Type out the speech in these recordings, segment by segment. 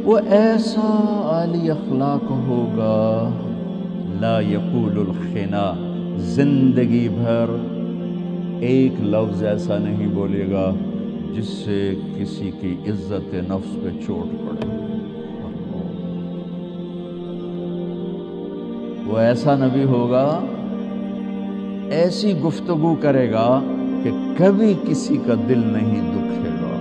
وہ ایسا عالی اخلاق ہوگا، لا یقول الخنا، زندگی بھر ایک لفظ ایسا نہیں بولے گا جس سے کسی کی عزت نفس پہ چوٹ پڑے۔ وہ ایسا نبی ہوگا، ایسی گفتگو کرے گا کہ کبھی کسی کا دل نہیں دکھے گا،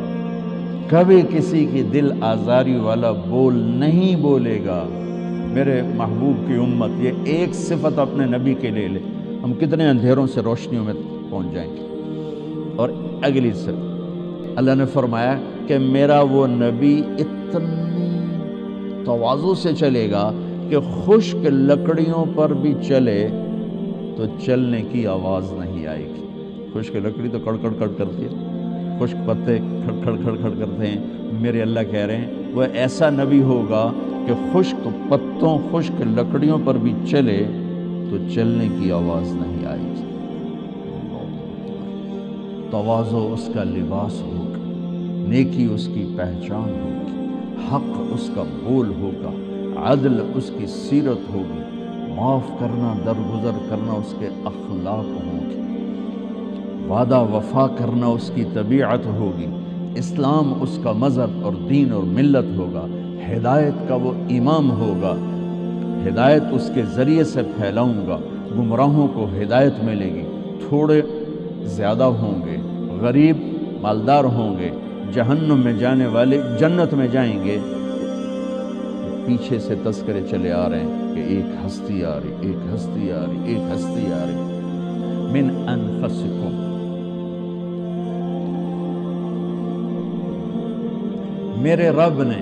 کبھی کسی کی دل آزاری والا بول نہیں بولے گا۔ میرے محبوب کی امت یہ ایک صفت اپنے نبی کے لے لے، ہم کتنے اندھیروں سے روشنیوں میں پہنچ جائیں گے۔ اور اگلی صفت اللہ نے فرمایا کہ میرا وہ نبی اتنی تواضع سے چلے گا کہ خشک لکڑیوں پر بھی چلے تو چلنے کی آواز نہیں آئے گی۔ خشک لکڑی تو کڑکڑ کڑ کرتی ہے، خشک پتے کھڑ کھڑ کھڑ کھڑ کرتے ہیں۔ میرے اللہ کہہ رہے ہیں وہ ایسا نبی ہوگا کہ خشک پتوں خشک لکڑیوں پر بھی چلے تو چلنے کی آواز نہیں آئے گی۔ تواضع اس کا لباس ہوگا، نیکی اس کی پہچان ہوگی، حق اس کا بول ہوگا، عدل اس کی سیرت ہوگی، معاف کرنا درگزر کرنا اس کے اخلاق ہوں گے، وعدہ وفا کرنا اس کی طبیعت ہوگی، اسلام اس کا مذہب اور دین اور ملت ہوگا، ہدایت کا وہ امام ہوگا، ہدایت اس کے ذریعے سے پھیلاؤں گا، گمراہوں کو ہدایت ملے گی، تھوڑے زیادہ ہوں گے، غریب مالدار ہوں گے، جہنم میں جانے والے جنت میں جائیں گے۔ پیچھے سے تذکرے چلے آ رہے ہیں کہ ایک ہستی آ رہی، ایک ہستی آ رہی، ایک ہستی آ رہی من انفسکم۔ میرے رب نے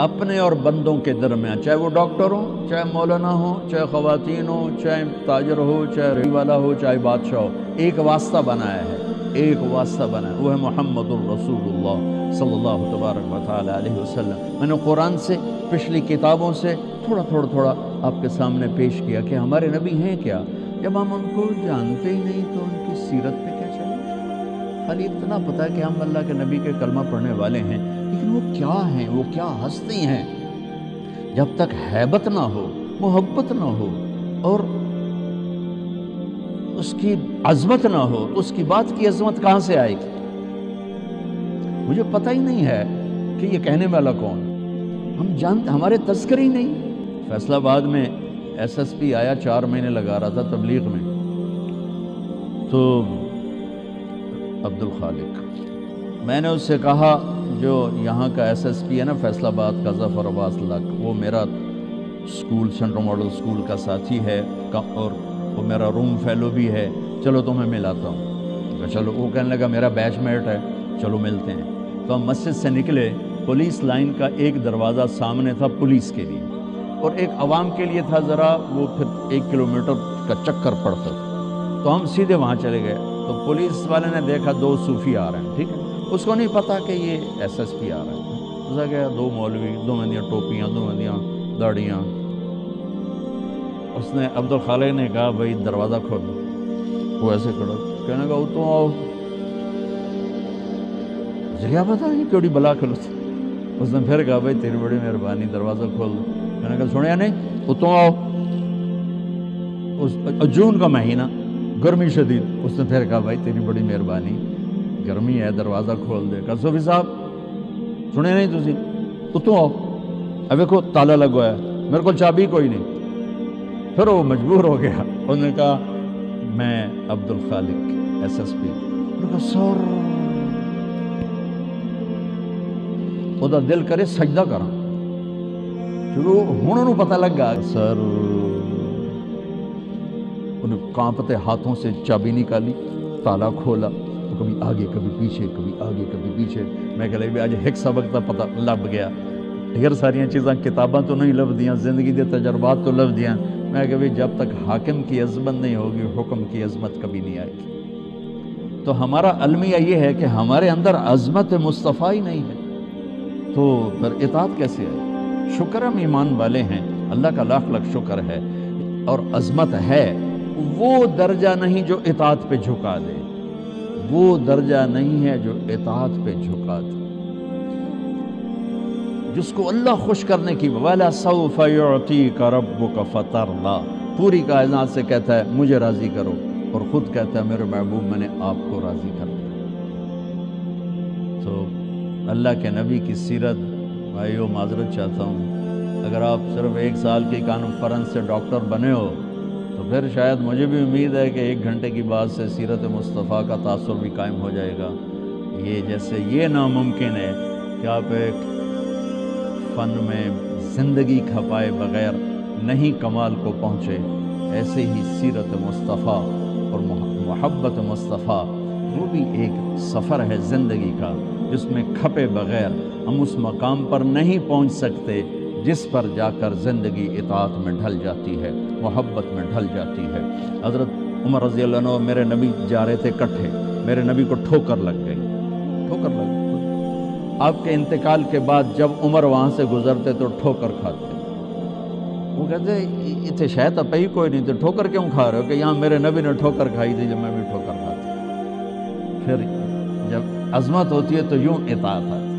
اپنے اور بندوں کے درمیان، چاہے وہ ڈاکٹر ہو، چاہے مولانا ہو، چاہے خواتین ہو، چاہے تاجر ہو، چاہے ریڑھی والا ہو، چاہے بادشاہ ہو، ایک واسطہ بنایا ہے، ایک واسطہ بنایا، وہ ہے محمد الرسول اللہ صلی اللہ تبارک و تعالی علیہ وسلم۔ میں نے قرآن سے، پچھلی کتابوں سے تھوڑا آپ کے سامنے پیش کیا کہ ہمارے نبی ہیں کیا۔ جب ہم ان کو جانتے ہی نہیں تو ان کی سیرت پہ کیا چلیں؟ خالی اتنا پتہ ہے کہ ہم اللہ کے نبی کے کلمہ پڑھنے والے ہیں، لیکن وہ کیا ہیں، وہ کیا ہستی ہیں؟ جب تک ہیبت نہ ہو، محبت نہ ہو اور اس کی عظمت نہ ہو تو اس کی بات کی عظمت کہاں سے آئے گی؟ مجھے پتہ ہی نہیں ہے کہ یہ کہنے والا کون، ہم جانتے، ہمارے تذکرے ہی نہیں۔ فیصل آباد میں ایس ایس پی آیا، 4 مہینے لگا رہا تھا تبلیغ میں، تو عبدالخالق، میں نے اس سے کہا جو یہاں کا ایس ایس پی ہے نا فیصل آباد کا، ظفر عباس لک، وہ میرا اسکول سینٹرل ماڈل اسکول کا ساتھی ہے اور وہ میرا روم فیلو بھی ہے، چلو تمہیں ملاتا ہوں۔ چلو، وہ کہنے لگا میرا بیچ میٹ ہے، چلو ملتے ہیں۔ تو ہم مسجد سے نکلے، پولیس لائن کا ایک دروازہ سامنے تھا پولیس کے لیے اور ایک عوام کے لیے تھا، ذرا وہ پھر 1 کلومیٹر کا چکر پڑتا تھا، تو ہم سیدھے وہاں چلے گئے۔ تو پولیس والے نے دیکھا 2 صوفی آ رہے ہیں، ٹھیک ہے، اس کو نہیں پتا کہ یہ ایس ایس پی آ رہا ہے۔ اس نے کہا 2 مولوی، 2 بندیاں ٹوپیاں، 2 بندیاں داڑیاں۔ اس نے عبدالخالق نے کہا بھائی دروازہ کھولو، وہ ایسے کھڑا، کہنے کا تو آؤ، مجھے کیا پتا یہ کیڑی بلا کھلو تھی۔ اس نے پھر کہا بھائی تیری بڑی مہربانی، دروازہ کھول دو۔ میں نے کہا سنیا نہیں، اتوں آؤ۔ جون کا مہینہ، گرمی شدید، اس نے پھر کہا بھائی تیری بڑی مہربانی، گرمی ہے دروازہ کھول دے۔ کہا صوفی صاحب سنیا نہیں تسی، اتوں آؤ، اب دیکھو تالا لگوایا ہے، میرے کو چابی کوئی نہیں۔ پھر وہ مجبور ہو گیا، انہوں نے کہا میں عبدالخالق ایس ایس پی۔ انہوں نے کہا سر، وہ دل کرے سجدہ کرا، چلو ہوں انہوں پتہ لگ گیا سر۔ انہیں کانپتے ہاتھوں سے چابی نکالی، تالا کھولا، تو کبھی آگے کبھی پیچھے، کبھی آگے کبھی پیچھے۔ میں کہ لگی آج ایک سبق کا پتہ لب گیا، ڈھیر ساریاں چیزاں کتاباں تو نہیں لب دیاں، زندگی دے تجربات تو لب دیاں۔ میں کہ جب تک حاکم کی عظمت نہیں ہوگی حکم کی عظمت کبھی نہیں آئے گی۔ تو ہمارا المیہ یہ ہے کہ ہمارے اندر عظمت مصطفیٰ ہی نہیں ہے تو پھر اطاعت کیسے ہے؟ شکر ہم ایمان والے ہیں، اللہ کا لاکھ لاکھ شکر ہے، اور عظمت ہے، وہ درجہ نہیں جو اطاعت پہ جھکا دے، وہ درجہ نہیں ہے جو اطاعت پہ جھکا دے۔ جس کو اللہ خوش کرنے کی وَلَسَوْفَ يُعْطِيكَ رَبُّكَ فَتَرْضَىٰ پوری کائنات سے کہتا ہے مجھے راضی کرو، اور خود کہتا ہے میرے محبوب میں نے آپ کو راضی کر دیا۔ تو اللہ کے نبی کی سیرت، بھائیو معذرت چاہتا ہوں، اگر آپ صرف 1 سال کی کانفرنس سے ڈاکٹر بنے ہو تو پھر شاید مجھے بھی امید ہے کہ 1 گھنٹے کی بعد سے سیرت مصطفیٰ کا تاثر بھی قائم ہو جائے گا۔ یہ ناممکن ہے کہ آپ ایک فن میں زندگی کھپائے بغیر نہیں کمال کو پہنچے، ایسے ہی سیرت مصطفیٰ اور محبت مصطفیٰ وہ بھی ایک سفر ہے زندگی کا، جس میں کھپے بغیر ہم اس مقام پر نہیں پہنچ سکتے جس پر جا کر زندگی اطاعت میں ڈھل جاتی ہے، محبت میں ڈھل جاتی ہے۔ حضرت عمر رضی اللہ عنہ میرے نبی جا رہے تھے کٹھے، میرے نبی کو ٹھوکر لگ گئی، آپ کے انتقال کے بعد جب عمر وہاں سے گزرتے تو ٹھوکر کھاتے، وہ کہتے اتنے شاید اب ہی کوئی نہیں تھے، ٹھوکر کیوں کھا رہے ہو؟ کہ یہاں میرے نبی نے ٹھوکر کھائی تھی جب میں بھی ٹھوکر کھاتا۔ پھر جب عظمت ہوتی ہے تو یوں اطاعت آتی ہے۔